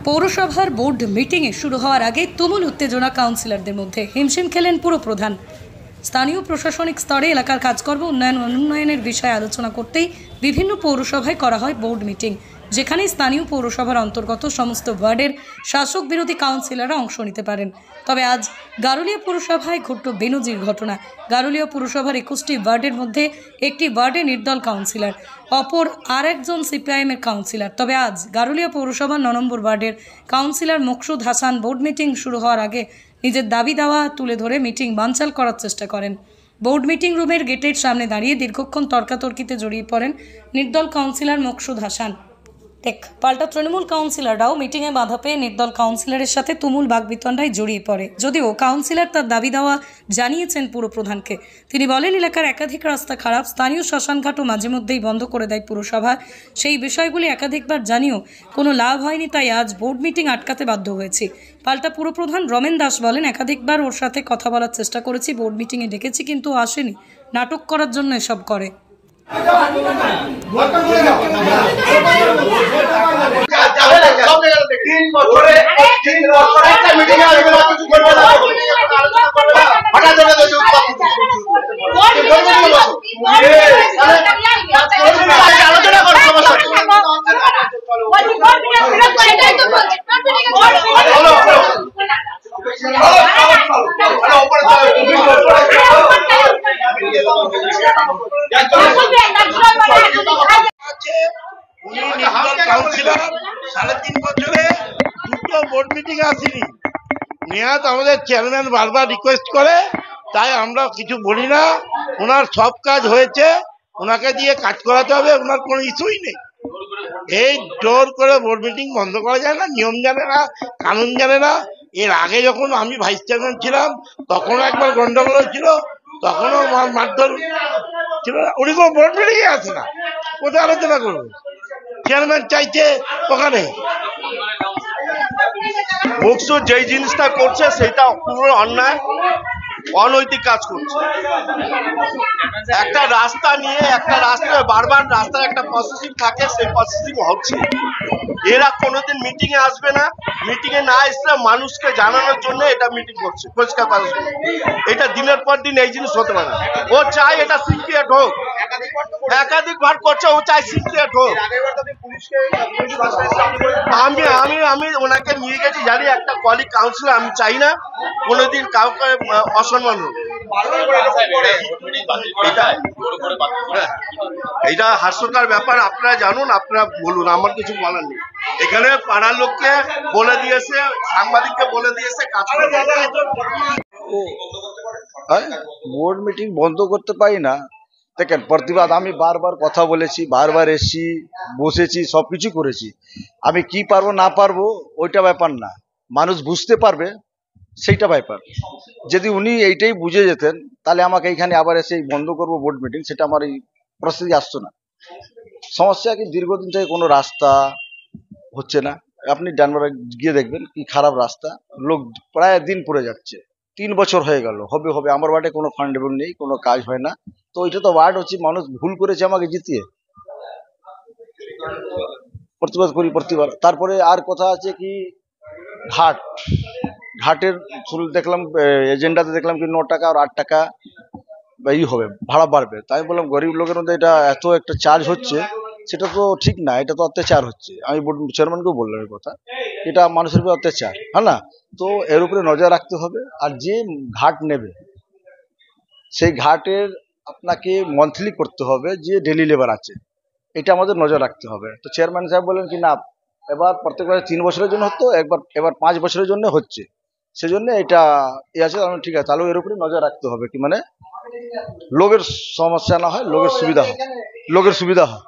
পৌরসভার বোর্ড মিটিংয়ে শুরু হওয়ার আগে তুমুল উত্তেজনা কাউন্সিলরদের মধ্যে। হিমশিম খেলেন পুরপ্রধান। স্থানীয় প্রশাসনিক স্তরে এলাকার কাজকর্ম উন্নয়নের বিষয়ে আলোচনা করতেই বিভিন্ন পৌরসভায় করা হয় বোর্ড মিটিং, যেখানে স্থানীয় পৌরসভার অন্তর্গত সমস্ত ওয়ার্ডের শাসক বিরোধী কাউন্সিলররা অংশ নিতে পারেন। তবে আজ গারুলিয়া পৌরসভায় ঘটল বেনজির ঘটনা। গারুলিয়া পৌরসভার 21টি ওয়ার্ডের মধ্যে একটি ওয়ার্ডে নির্দল কাউন্সিলর, অপর আর একজন সিপিআইএম এর কাউন্সিলর। তবে আজ গারুলিয়া পৌরসভার 9 নম্বর ওয়ার্ডের কাউন্সিলর মকসুদ হাসান বোর্ড মিটিং শুরু হওয়ার আগে নিজের দাবি দাওয়া তুলে ধরে মিটিং বানচাল করার চেষ্টা করেন। বোর্ড মিটিং রুমের গেটের সামনে দাঁড়িয়ে দীর্ঘক্ষণ তর্কাতর্কিতে জড়িয়ে পড়েন নির্দল কাউন্সিলর মকসুদ হাসান। পাল্টা তৃণমূল কাউন্সিলররাও মিটিংয়ে বাধা পেয়ে নির্দল কাউন্সিলরের সাথে তুমুল বাগবিতণ্ডায় জড়িয়ে পড়ে। যদিও কাউন্সিলর তার দাবি দেওয়া জানিয়েছেন পুরপ্রধানকে। তিনি বলেন, এলাকার একাধিক রাস্তা খারাপ, স্থানীয় শ্মশানঘাটও মাঝে মধ্যেই বন্ধ করে দেয় পুরসভা। সেই বিষয়গুলি একাধিকবার জানিয়েও কোনো লাভ হয়নি, তাই আজ বোর্ড মিটিং আটকাতে বাধ্য হয়েছি। পাল্টা পুরপ্রধান রমেন দাস বলেন, একাধিকবার ওর সাথে কথা বলার চেষ্টা করেছি, বোর্ড মিটিংয়ে ডেকেছি, কিন্তু আসেনি। নাটক করার জন্য এসব করে। বোর্ড মিটিং আসেনি, নেহাত আমাদের চেয়ারম্যান বারবার রিকোয়েস্ট করে, তাই আমরা কিছু বলি না। ওনার সব কাজ হয়েছে, ওনাকে দিয়ে কাজ করাতে হবে, ওনার কোনো ইস্যুই নেই। এই জোর করে বোর্ড মিটিং বন্ধ করা যায় না, নিয়ম জানে না, কানুন জানে না। এর আগে যখন আমি ভাইস চেয়ারম্যান ছিলাম তখনও একবার গন্ডগোল হয়েছিল, তখনও মারধর ছিল। উনি কোনো বোর্ড মিটিংয়ে আসে না, কোথায় আলোচনা করবে? চেয়ারম্যান চাইছে ওখানে। মকসুদ যেই জিনিসটা করছে সেটা পুরো অন্যায়, অনৈতিক কাজ করছে। একটা রাস্তা নিয়ে বারবার রাস্তার একটা প্রসেসিং থাকে, সেই প্রসেসিং হচ্ছে। এরা কোনোদিন মিটিং এ আসবে না, মিটিং এ না আসলে মানুষকে জানানোর জন্য এটা মিটিং করছে, পরিষ্কার করার জন্য। এটা দিনের পর দিন এই জিনিস হতে পারে না। ও চায় এটা সিক্রেট হোক, একাধিকবার করছে, ও চায় সিক্রেট হোক। আমি ওনাকে নিয়ে গেছি, জানি একটা কলিগ কাউন্সিলর, আমি চাই না কোনোদিন কাউকে অসম্মান হোক। এটা হাস্যকর ব্যাপার, আপনারা জানুন, আপনারা বলুন, আমার কিছু বলার নেই। এখানে পাড়ার লোককে বলে দিয়েছে, সাংবাদিককে বলে দিয়েছে কাজ করে। বোর্ড মিটিং বন্ধ করতে পারি না। দেখেন, প্রতিবাদ আমি বারবার কথা বলেছি, বারবার এসছি, বসেছি, সবকিছু করেছি। আমি কি পারবো না পারবো ওইটা ব্যাপার না, মানুষ বুঝতে পারবে সেইটা ব্যাপার। যদি উনি এইটাই বুঝে যেতেন তাহলে আমাকে এইখানে আবার এসে বন্ধ করবো বোর্ড মিটিং, সেটা আমার এই প্রসেসে আসতো না। সমস্যা কি, দীর্ঘদিন থেকে কোনো রাস্তা হচ্ছে না। আপনি ডানবারে গিয়ে দেখবেন কি খারাপ রাস্তা, লোক প্রায় দিন পড়ে যাচ্ছে। 3 বছর হয়ে গেল, হবে আমার ওয়ার্ডে কোনো ফান্ডেবল নেই, কোনো কাজ হয় না। তো ওইটা তো ওয়ার্ড হচ্ছে, মানুষ ভুল করেছে আমাকে জিতিয়ে, প্রতিবাদ করি প্রতিবার। তারপরে আর কথা আছে কি, ঘাটের দেখলাম এজেন্ডাতে দেখলাম কি 9 টাকা আর 8 টাকা হবে, ভাড়া বাড়বে। তাই বললাম গরিব লোকের মধ্যে এটা এত একটা চার্জ হচ্ছে, সেটা তো ঠিক না, এটা তো অত্যাচার হচ্ছে। আমি চেয়ারম্যানকেও বললাম এই কথা, এটা মানুষের উপরে অত্যাচার, হ্যাঁ না? তো এর উপরে নজর রাখতে হবে। আর যে ঘাট নেবে সেই ঘাটের আপনাকে মান্থলি করতে হবে, যে ডেলি লেবার আছে, এটা আমাদের নজর রাখতে হবে। তো চেয়ারম্যান সাহেব বলেন কি না, এবার প্রত্যেক বছর 3 বছরের জন্য হতো, এবার 5 বছরের জন্য হচ্ছে, সেজন্য এটা আছে। ঠিক আছে, তাহলে এর উপরে নজর রাখতে হবে, কি মানে লোকের সমস্যা না হয়, লোকের সুবিধা হয়।